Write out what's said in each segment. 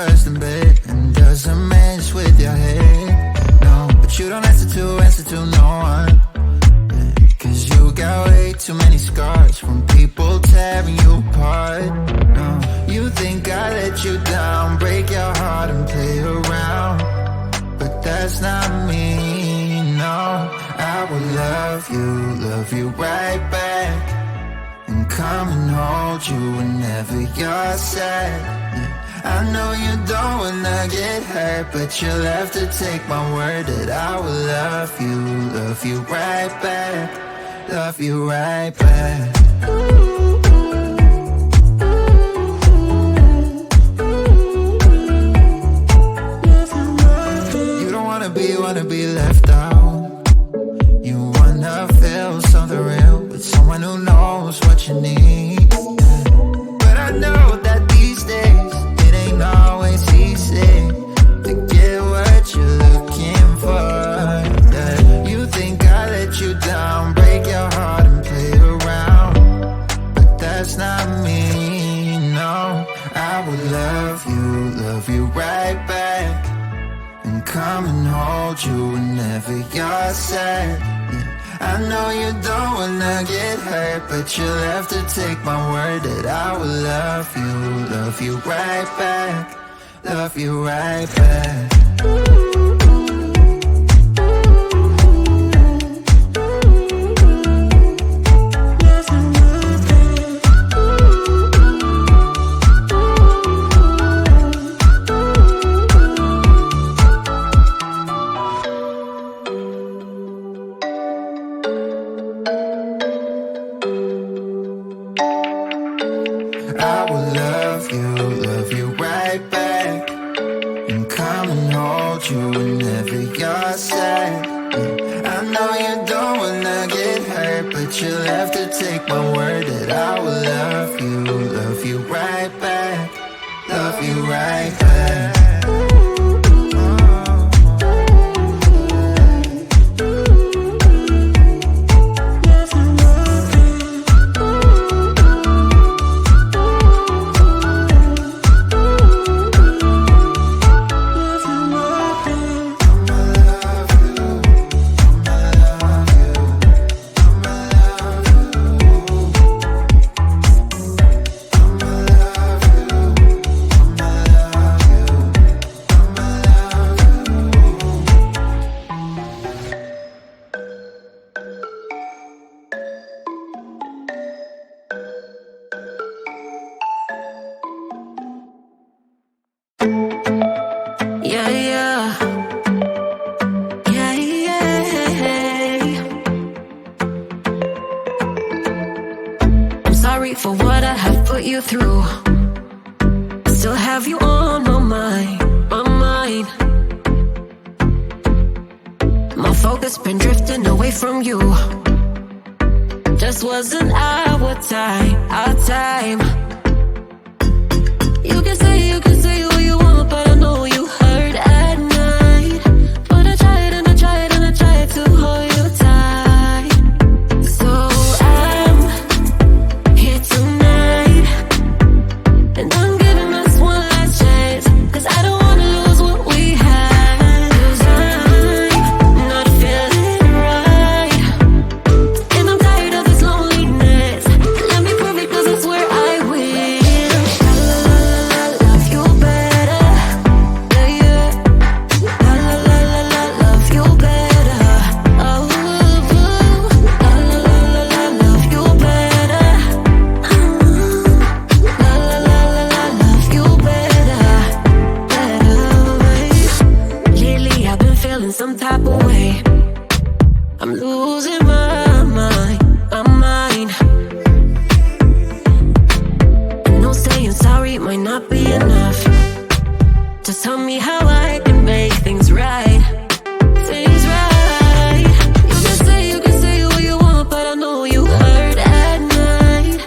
first in bed and doesn't mess with your head. No, but you don't answer to no one. Cause you got way too many scars from people tearing you apart. No, you think I let you down, break your heart and play around, but that's not me, no. I will love you right back, and come and hold you whenever you're sad. I know you don't wanna get hurt, but you'll have to take my word that I will love you right back, love you right back. You don't wanna be left out. You wanna feel something real with someone who knows what you need. But I know that these days it ain't always easy to get what you're looking for. Yeah. You think I let you down, break your heart and play around, but that's not me, no. I will love you right back, and come and hold you whenever you're sad. Yeah. I know you don't wanna get hurt, but you'll have to take my word that I will love you right back, love you right back. I will love you right back, and come and hold you whenever you're sad. Yeah. I know you don't wanna get hurt, but you'll have to take my word that I will love you right back, love you right back. For what I have put you through, still have you on my mind. My focus been drifting away from you. Just wasn't our time. You can say what you want, but I know you hurt at night. But I tried and I tried and I tried to hold you tight. So I'm here tonight, and I'm giving us one last chance, 'cause I don't wanna lose what we had. 'Cause I'm not feeling right, and I'm tired of this loneliness. Let me prove it, 'cause I swear I will. Love you better, yeah. Love you better. Oh, love you better. Love you better. Lately I've been feeling some type of way. I'm losing my mind. I know saying sorry might not be enough. Just tell me how I can make things right. Things right. You can say what you want, but I know you hurt at night.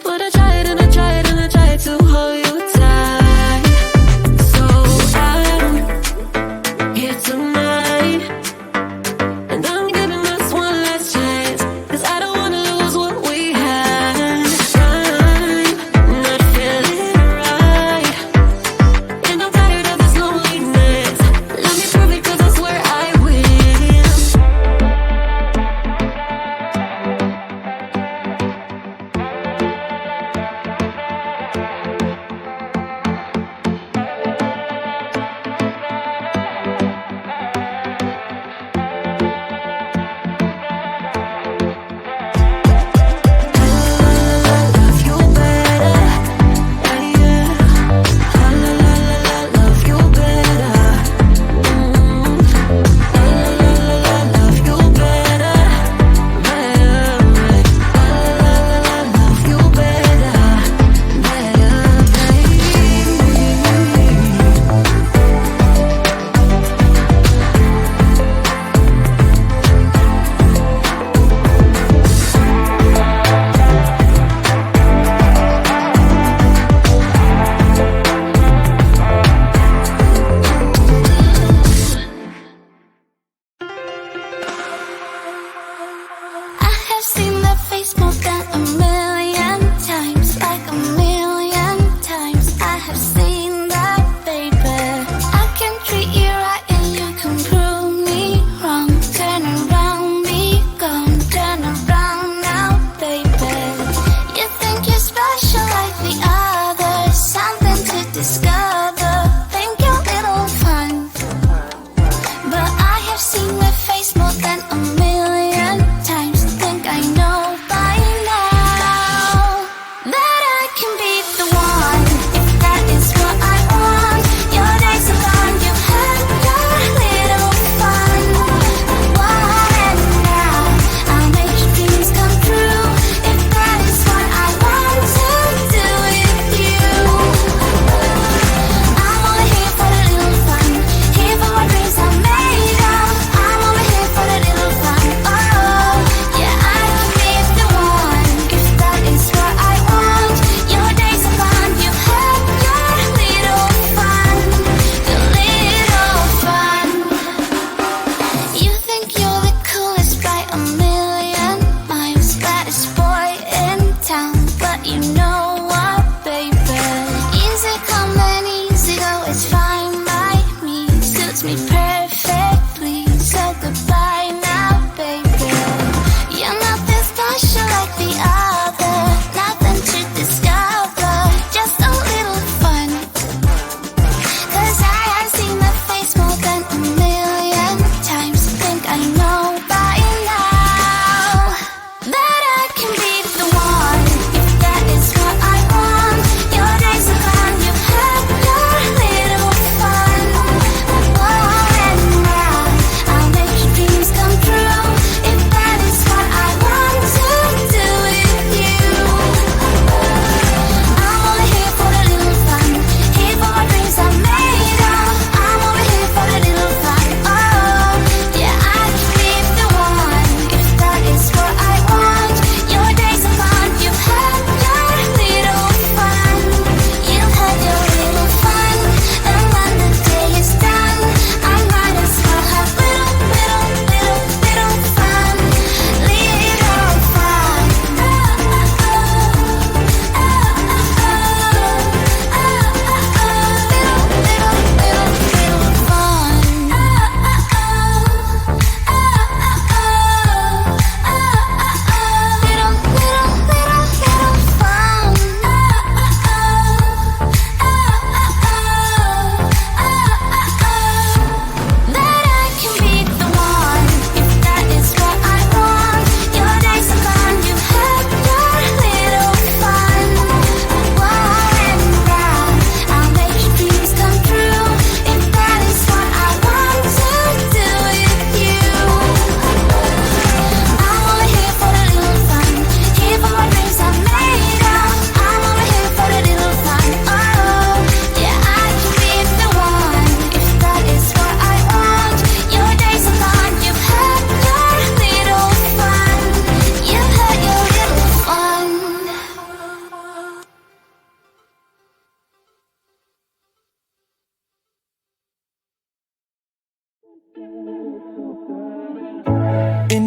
But I tried and I tried and I tried to hold you tight. So I'm here tonight, and I'm giving us one last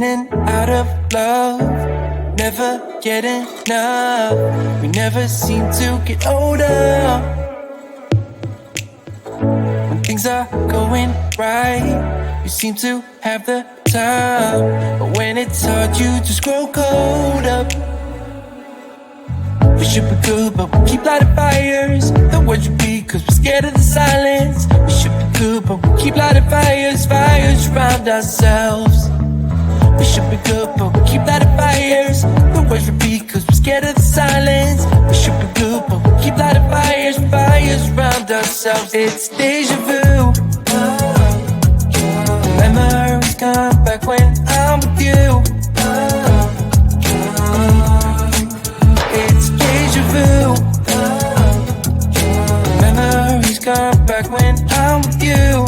in and out of love, never get enough. We never seem to get older. When things are going right, you seem to have the time, but when it's hard, you just grow cold up. We should be good, but we keep lighting fires. The words repeat, cause we're scared of the silence. We should be good, but we keep lighting fires, fires around ourselves. We should be good, but we keep lighting fires. The words repeat, cause we're scared of the silence. We should be good, but we keep lighting fires, fires around ourselves. It's deja vu. Memories come back when I'm with you. It's deja vu. Memories come back when I'm with you.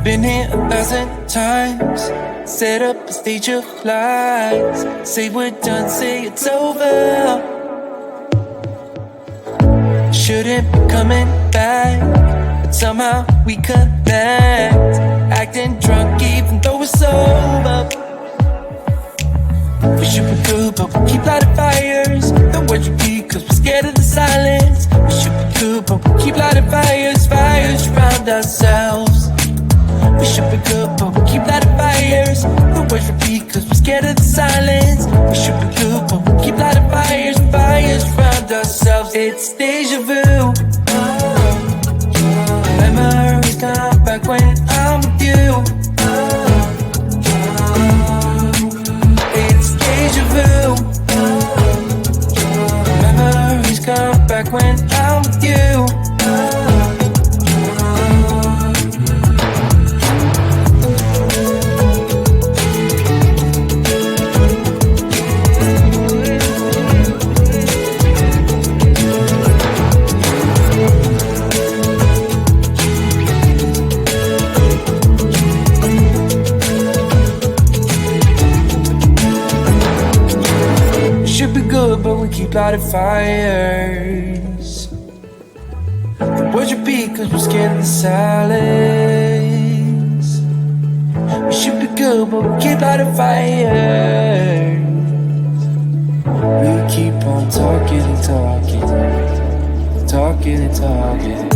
Been here 1,000 times. Set up a stage of lies. Say we're done, say it's over. Shouldn't be coming back, but somehow we connect. Acting drunk even though we're sober. We should be good, but we keep lighting fires. The words repeat, cause we're scared of the silence. We should be good, but we keep lighting fires, fires around ourselves. We should be good, but we keep lighting fires. The words repeat, cause we're scared of the silence. We should be good, but we keep lighting fires, fires around ourselves. It's deja vu. Memories come back when I'm with you. It's deja vu. Memories come back when I'm with you. But we keep lighting fires. The words repeat cause we're scared of the silence. We should be good, but we keep lighting fires. We keep on talking and talking, talking and talking.